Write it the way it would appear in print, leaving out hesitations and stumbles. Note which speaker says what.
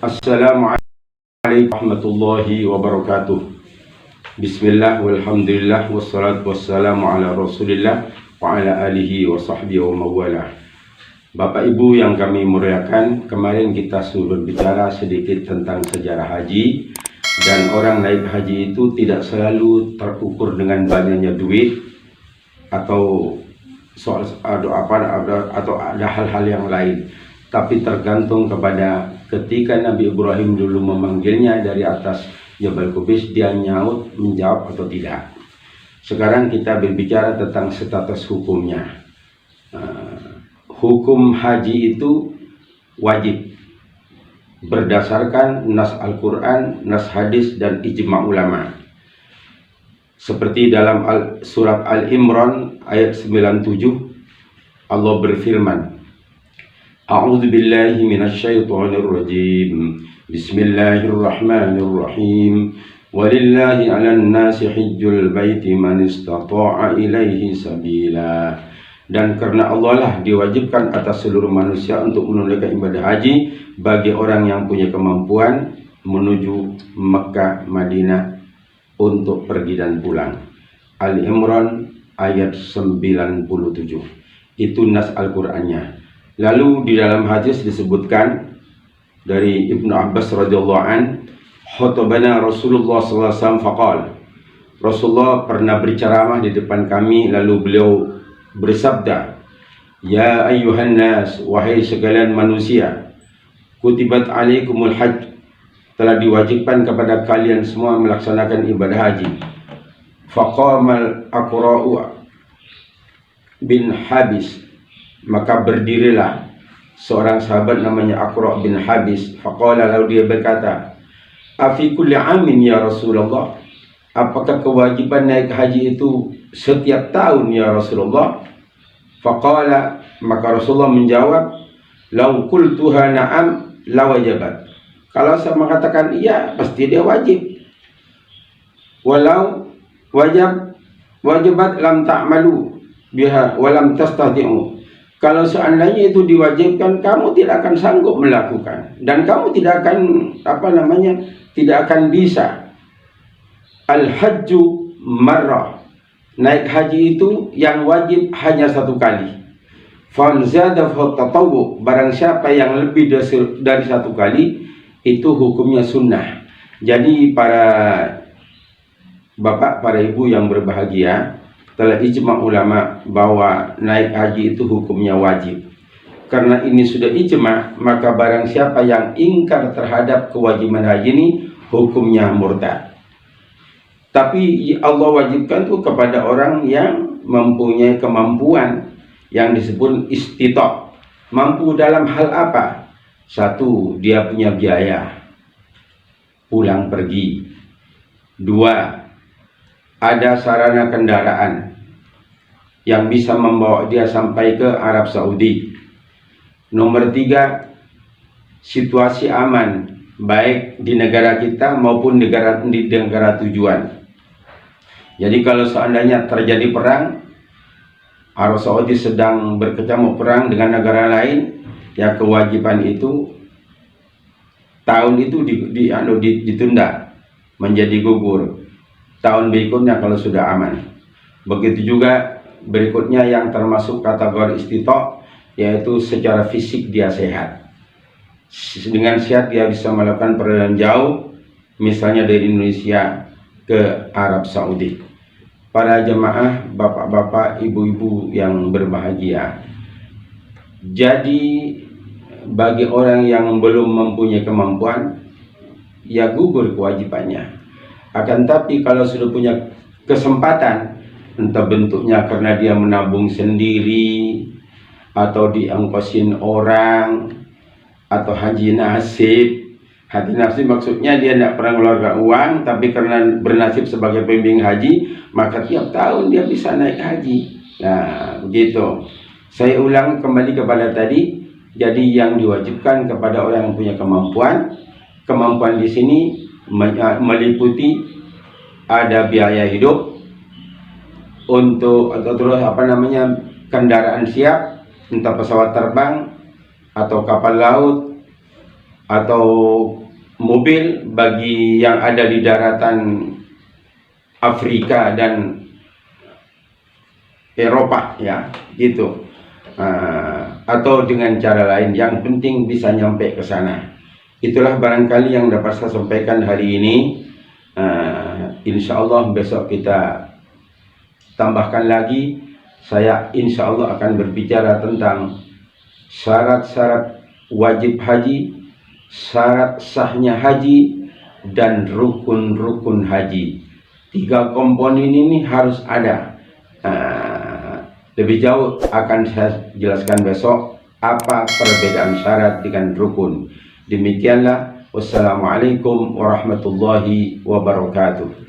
Speaker 1: Assalamualaikum warahmatullahi wabarakatuh. Bismillah walhamdulillah wassalatu wassalamu ala rasulillah wa ala alihi wa sahbihi wa mawalah. Bapak Ibu yang kami muliakan, kemarin kita sudah bicara sedikit tentang sejarah haji. Dan orang naik haji itu tidak selalu terukur dengan banyaknya duit atau ada hal-hal yang lain, tapi tergantung kepada ketika Nabi Ibrahim dulu memanggilnya dari atas Jabal Qubais, dia menjawab atau tidak. Sekarang kita berbicara tentang status hukumnya. Hukum haji itu wajib berdasarkan nas Al-Quran, nas hadis, dan ijma' ulama. Seperti dalam surat Al-Imran ayat 97, Allah berfirman, A'udzu billahi minasyaitonir rajim. Bismillahirrahmanirrahim. Walillahi 'alan nasi hajjul baiti man istata'a ilaihi sabila. Dan karena Allah lah diwajibkan atas seluruh manusia untuk menunaikan ibadah haji bagi orang yang punya kemampuan menuju Mekah, Madinah untuk pergi dan pulang. Al-Imran ayat 97. Itu nas Al-Qur'annya. Lalu di dalam hadis disebutkan dari Ibnu Abbas radhiyallahu an, khutbana Rasulullah sallallahu alaihi wasallam faqal. Rasulullah pernah berceramah di depan kami, lalu beliau bersabda, Ya ayyuhan nas, wahai sekalian manusia, kutibat alaikumul hajj, telah diwajibkan kepada kalian semua melaksanakan ibadah haji. Faqamal Aqra'u bin Habis, maka berdirilah seorang sahabat namanya Aqra' bin Habis. Faqala, lalu dia berkata, Afi kulli amin ya Rasulullah, apakah kewajiban naik haji itu setiap tahun ya Rasulullah? Faqala, maka Rasulullah menjawab, Lau qultuha na'am la wajabat. Kalau saya mengatakan iya, pasti dia wajib. Walau wajibat lam ta'malu biha walam tastati'u. Kalau seandainya itu diwajibkan, kamu tidak akan sanggup melakukan, dan kamu tidak akan tidak akan bisa. Al-hajju marrah, naik haji itu yang wajib hanya satu kali. Fanzada fatatawwu, barang siapa yang lebih dari satu kali, itu hukumnya sunnah. Jadi para bapak, para ibu yang berbahagia, telah ijma' ulama bahwa naik haji itu hukumnya wajib. Karena ini sudah ijma', maka barang siapa yang ingkar terhadap kewajiban haji ini, hukumnya murtad. Tapi Allah wajibkan itu kepada orang yang mempunyai kemampuan yang disebut istita'. Mampu dalam hal apa? Satu, dia punya biaya pulang pergi. Dua, ada sarana kendaraan yang bisa membawa dia sampai ke Arab Saudi. Nomor tiga, situasi aman, baik di negara kita maupun di negara tujuan. Jadi kalau seandainya terjadi perang, Arab Saudi sedang berkecamuk perang dengan negara lain, ya kewajiban itu tahun itu ditunda menjadi gugur. Tahun berikutnya kalau sudah aman. Begitu juga berikutnya yang termasuk kategori istita', yaitu secara fisik dia sehat. Dengan sehat dia bisa melakukan perjalanan jauh, misalnya dari Indonesia ke Arab Saudi. Para jemaah, bapak-bapak, ibu-ibu yang berbahagia, jadi bagi orang yang belum mempunyai kemampuan, ya gugur kewajibannya. Akan tapi kalau sudah punya kesempatan, entah bentuknya karena dia menabung sendiri, atau diangkosin orang, atau haji nasib. Haji nasib maksudnya dia tidak pernah mengeluarkan uang, tapi karena bernasib sebagai pembimbing haji, maka tiap tahun dia bisa naik haji. Nah, begitu. Saya ulang kembali kepada tadi. Jadi yang diwajibkan kepada orang yang punya kemampuan di sini meliputi ada biaya hidup untuk kendaraan siap, entah pesawat terbang atau kapal laut atau mobil bagi yang ada di daratan Afrika dan Eropa, ya gitu. Atau dengan cara lain, yang penting bisa nyampe ke sana. Itulah barangkali yang dapat saya sampaikan hari ini. Insya Allah besok kita tambahkan lagi. Saya insya Allah akan berbicara tentang syarat-syarat wajib haji, syarat sahnya haji, dan rukun-rukun haji. 3 komponen ini harus ada. Lebih jauh akan saya jelaskan besok apa perbedaan syarat dengan rukun. Demikianlah. Wassalamualaikum warahmatullahi wabarakatuh.